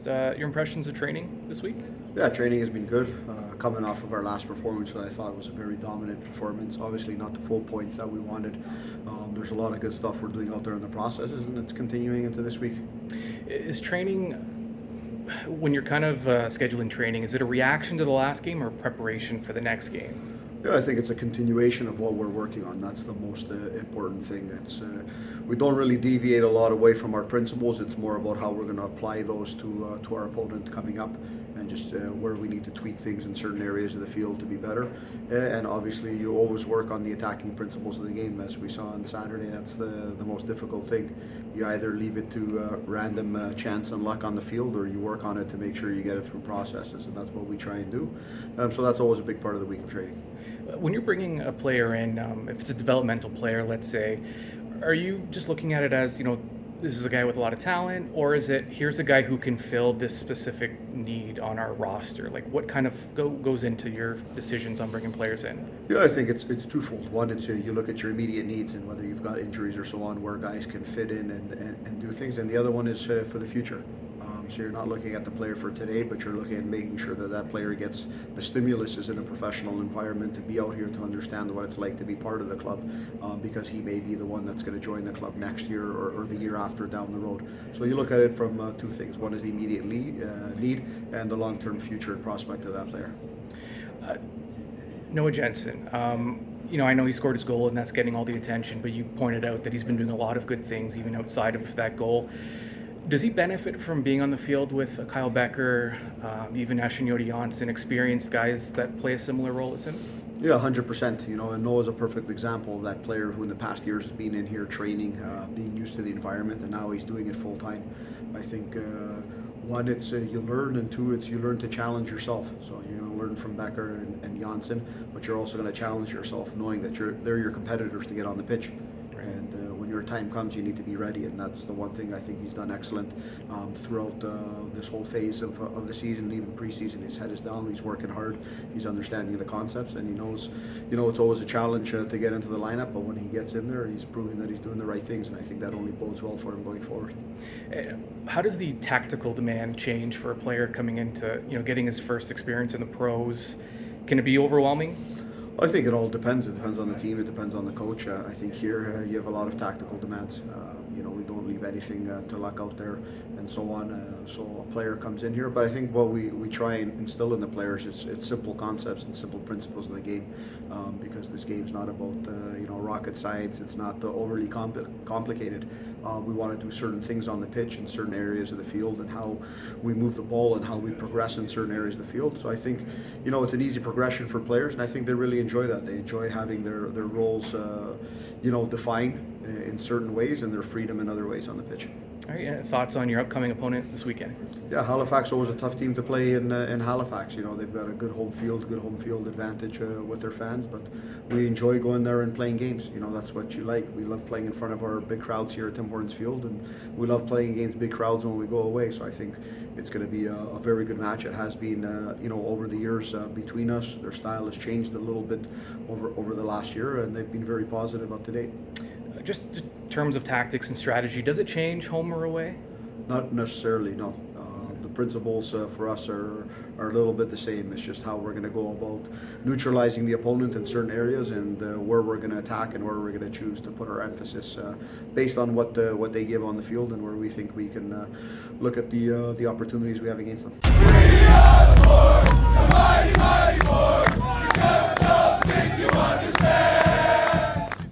your impressions of training this week? Yeah, training has been good. Coming off of our last performance, that I thought was a very dominant performance. Obviously, not the full points that we wanted. There's a lot of good stuff we're doing out there in the processes, and it's continuing into this week. Is training, when you're kind of scheduling training, is it a reaction to the last game or preparation for the next game? Yeah, I think it's a continuation of what we're working on. That's the most important thing. We don't really deviate a lot away from our principles. It's more about how we're going to apply those to our opponent coming up, and just where we need to tweak things in certain areas of the field to be better. And obviously, you always work on the attacking principles of the game, as we saw on Saturday. That's the most difficult thing. You either leave it to random chance and luck on the field, or you work on it to make sure you get it through processes, and that's what we try and do. So that's always a big part of the week of training. When you're bringing a player in, if it's a developmental player, let's say, are you just looking at it as, this is a guy with a lot of talent, or is it, here's a guy who can fill this specific need on our roster? Like, what kind of goes into your decisions on bringing players in? Yeah, I think it's twofold. One, it's you look at your immediate needs and whether you've got injuries or so on, where guys can fit in and do things. And the other one is for the future. So you're not looking at the player for today, but you're looking at making sure that player gets the stimulus is in a professional environment to be out here to understand what it's like to be part of the club, because he may be the one that's going to join the club next year or the year after down the road. So you look at it from two things. One is the immediate need and the long-term future and prospect of that player. Noah Jensen, I know he scored his goal and that's getting all the attention, but you pointed out that he's been doing a lot of good things even outside of that goal. Does he benefit from being on the field with Kyle Becker, even Urciuoli, Jensen, experienced guys that play a similar role as him? Yeah, 100%. And Noah's a perfect example of that player who in the past years has been in here training, being used to the environment, and now he's doing it full time. I think one, it's you learn, and two, it's you learn to challenge yourself. So you're going to learn from Becker and Jensen, but you're also going to challenge yourself, knowing that they're your competitors to get on the pitch. And when your time comes, you need to be ready, and that's the one thing I think he's done excellent throughout this whole phase of the season, even preseason. His head is down, he's working hard, he's understanding the concepts, and he knows, it's always a challenge to get into the lineup, but when he gets in there, he's proving that he's doing the right things, and I think that only bodes well for him going forward. How does the tactical demand change for a player coming into, getting his first experience in the pros? Can it be overwhelming? I think it all depends. It depends on the team. It depends on the coach. I think here you have a lot of tactical demands. We don't leave anything to luck out there and so on. So a player comes in here, but I think what we try and instill in the players is it's simple concepts and simple principles of the game, because this game's not about rocket science. It's not overly complicated. We want to do certain things on the pitch in certain areas of the field, and how we move the ball and how we progress in certain areas of the field. So I think it's an easy progression for players, and I think they really enjoy that. They enjoy having their roles defined in certain ways, and their freedom in other ways on the pitch. All right, thoughts on your upcoming opponent this weekend? Yeah, Halifax always a tough team to play in Halifax. They've got a good home field advantage with their fans, but we enjoy going there and playing games. That's what you like. We love playing in front of our big crowds here at Tim Hortons Field, and we love playing against big crowds when we go away. So I think it's going to be a very good match. It has been, over the years between us. Their style has changed a little bit over the last year, and they've been very positive up to date. Just in terms of tactics and strategy, does it change home or away? Not necessarily, no. The principles for us are a little bit the same. It's just how we're going to go about neutralizing the opponent in certain areas, and where we're going to attack and where we're going to choose to put our emphasis based on what they give on the field, and where we think we can look at the opportunities we have against them.